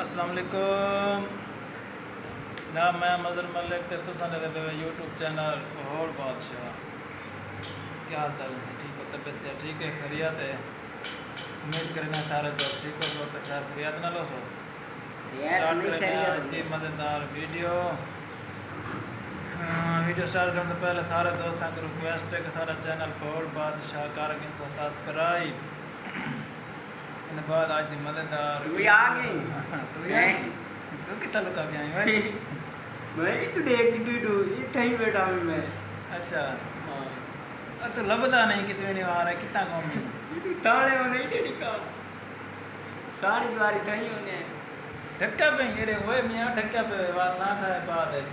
अस्सलाम वालेकुम ना मैं मज़र मलिक ते तुसां दे यूट्यूब चैनल होर बादशाह। क्या हाल चाल है? ठीक है, तबीयत से ठीक है, खैरियत है। उम्मीद करना सारे दोस्त ठीक हो तो खैर खैरियत ना लो सो स्टार्ट करने आज की मज़ेदार वीडियो। वीडियो स्टार्ट करने से पहले सारे दोस्तों को रिक्वेस्ट है कि सारा चैनल होर बादशाह कारगिल से सब्सक्राइब। इन बाद आज की मज़ेदार तू आ गई तू कितना लुका भी आई भाई मैं तू देख तू इतना ही बैठा हूं मैं। अच्छा हां तो लबदा नहीं कितने नहीं आ रहा कितना कम है ताले होने डेडी का सारी बारी कहीं होने ढक्का पे ये ओए मियां ढक्का पे बात ना खाए बात है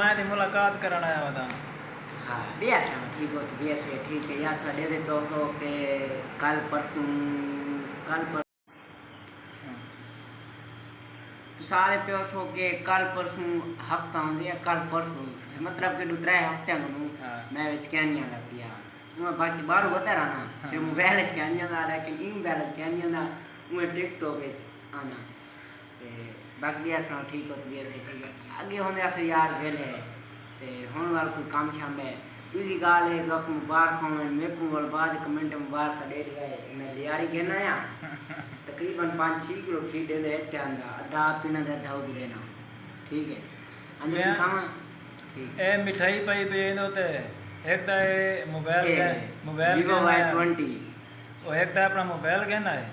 मैं दी मुलाकात करना आया था। हाँ बेस ठीक हो तो बेस है ठीक है यार साढ़े दे पैसों के कल परसों तो सारे पैसों के कल परसों हफ्ता हो गया कल परसों मतलब कि दूसरे हफ्ते में मैं स्कैनिंग लग गया मैं बाकी बाहर होता रहना फिर मोबाइल स्कैनिंग आ रहा कि इन बैलेंस स्कैनिंग ना मैं टिकटॉक पे आना बाकी यार सुना ठीक हो तो बेस है ठीक है आगे होने ऐसे यार वेले ते होने वाला कोई काम शाम है दूसरी गाल है कि अपने बाहर फोन मेरे को वाल बाद कमेंट में बाहर खड़े गए मैं लियारी कहना या तकरीबन 5-6 किलो फीड दे एक टांगा आधा पीना दे धाव देना ठीक है अंदर खावा ठीक ए मिठाई पाई पे नो ते एक ता मोबाइल Vivo Y20 वो एक ता अपना मोबाइल कहना है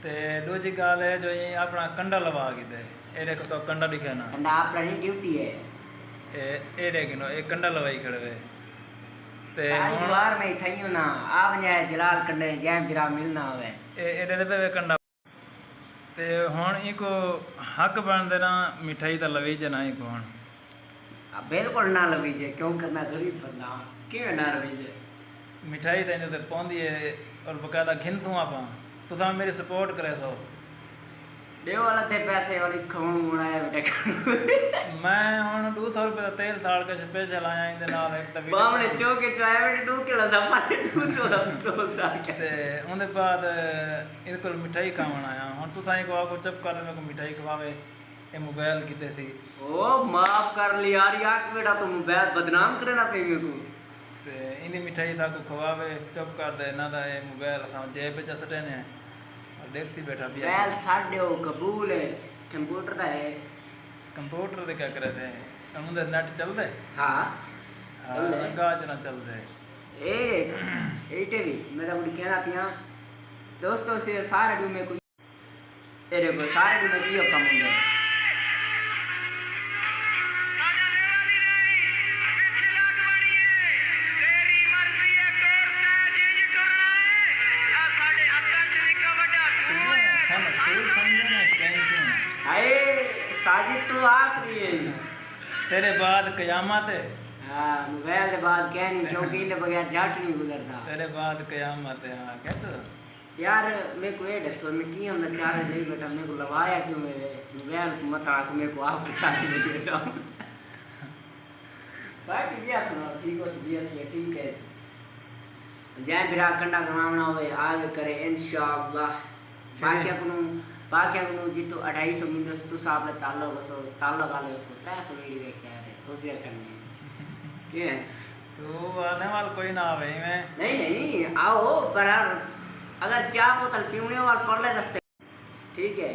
ते दूसरी गाल है जो ये अपना कंडा लगा के दे ए देखो तो कंडा दिखाना कंडा अपनी ड्यूटी है ए देखनो एक कंडा लवाई खड़वे ते सारी बार में थईयो ना आप जाए जलाल कंडे जय बिरा मिलना होवे ए दे पे कंडा ते हुन इको हक बन देना मिठाई ता लवी जना इको हुन बिल्कुल ना लवी जे क्योंकि मैं गरीब बंदा क्यों ना लवी जे मिठाई ता इने ते पौंदी है और बकायदा घिनसू आपा तुसा मेरी सपोर्ट करे सो देव वाला थे पैसे वाली खमू बनाया बेटा मैं हुन 200 रुपए दा तेल साल के स्पेशल आया इंदे नाल एक ता बामने चौके चवाया बेटा 2 किलो सफारी 200 दा पेट्रोल साल के ते उनदे बाद इनदे कोल मिठाई खावन आया हुन तुसा इको आको चुप कर मेरे को मिठाई खवावे ए मोबाइल किते थी ओ माफ कर ली यार याक बेटा तुम मोबाइल बदनाम करे ना पे मेरे को ते इंदी मिठाई था को खवावे चुप कर दे ना दा ए मोबाइल सा जेब पे चसटे ने और देखती बैठा भी मोबाइल छाड़ दो कबूल है कंप्यूटर दा है कंप्यूटर दे क्या करे थे उनदे नेट चल दे हां चल दे गाज ना चल दे ए टीवी मेरा कुछ कहना पिया दोस्तों से सारे डू में कोई ए देखो सारे डू में कियो कम होंगे ताजी तो आखरी है तेरे बाद कयामत है हां मोबाइल के बाद क्या नहीं क्योंकि इनके बगैर जाट नहीं गुजरता तेरे बाद कयामत है हां कहते यार मेरे को ये दसो मैं की हम चार नहीं बेटा मेरे को लवाया क्यों मेरे मोबाइल को मत आके मेरे को आप चार नहीं बेटा बात किया था ठीक हो तो बिया से ठीक है जय बिरा कंडा गवाना होवे आगे करे इंशाअल्लाह बाकी को जितो 250 मिनट तो साहब ताल्लो गालो सो 300 वीडियो देख के आए उस दिया करने के तो आने वाला कोई ना आवे मैं नहीं आओ पर अगर चाय बोतल पीने वाला पड़ ले रास्ते ठीक है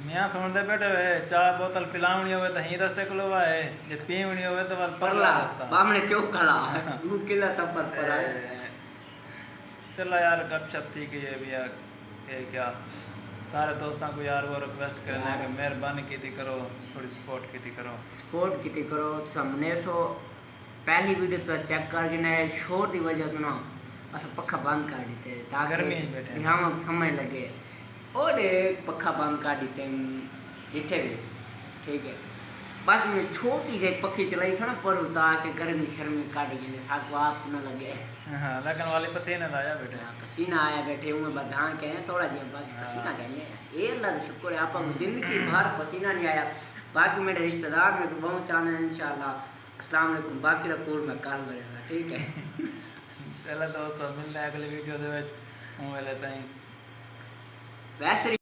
मियां सुन दे बेटे चाय बोतल पिलावनी होवे तो ही रास्ते को लवा है जे पीवनी होवे तो वाल परला बामने चौक खला वो किला टपर पर आए चला यार गपशप ठीक है ये भी ये क्या सारे दोस्तों को यार वो रिक्वेस्ट करना है कि मेहरबानी की करो थोड़ी सपोर्ट की करो तो सामने सो पहली वीडियो तो चेक करके ना शोर की वजह तो ना अस पखा बंद कर देते ताकि ध्यान समय लगे और पखा बंद कर देते इतने भी ठीक है बस मैं छोटी सी पखी चलाई था ना पर ताकि गर्मी शर्मी काटी जाए साको आप न लगे हाँ लगन वाले पसीना आया बेटे पसीना आया बैठे हुए बधा के हैं थोड़ा जी बस पसीना कहने ये अल्लाह का शुक्र है आप जिंदगी भर पसीना नहीं आया बाकी मेरे रिश्तेदार मेरे को बहुत चाहना है इंशाल्लाह अस्सलाम वालेकुम बाकी का कोल मैं कल करेगा ठीक है चलो दोस्तों मिलते हैं अगली वीडियो दे विच हूं वेले ताईं वैसे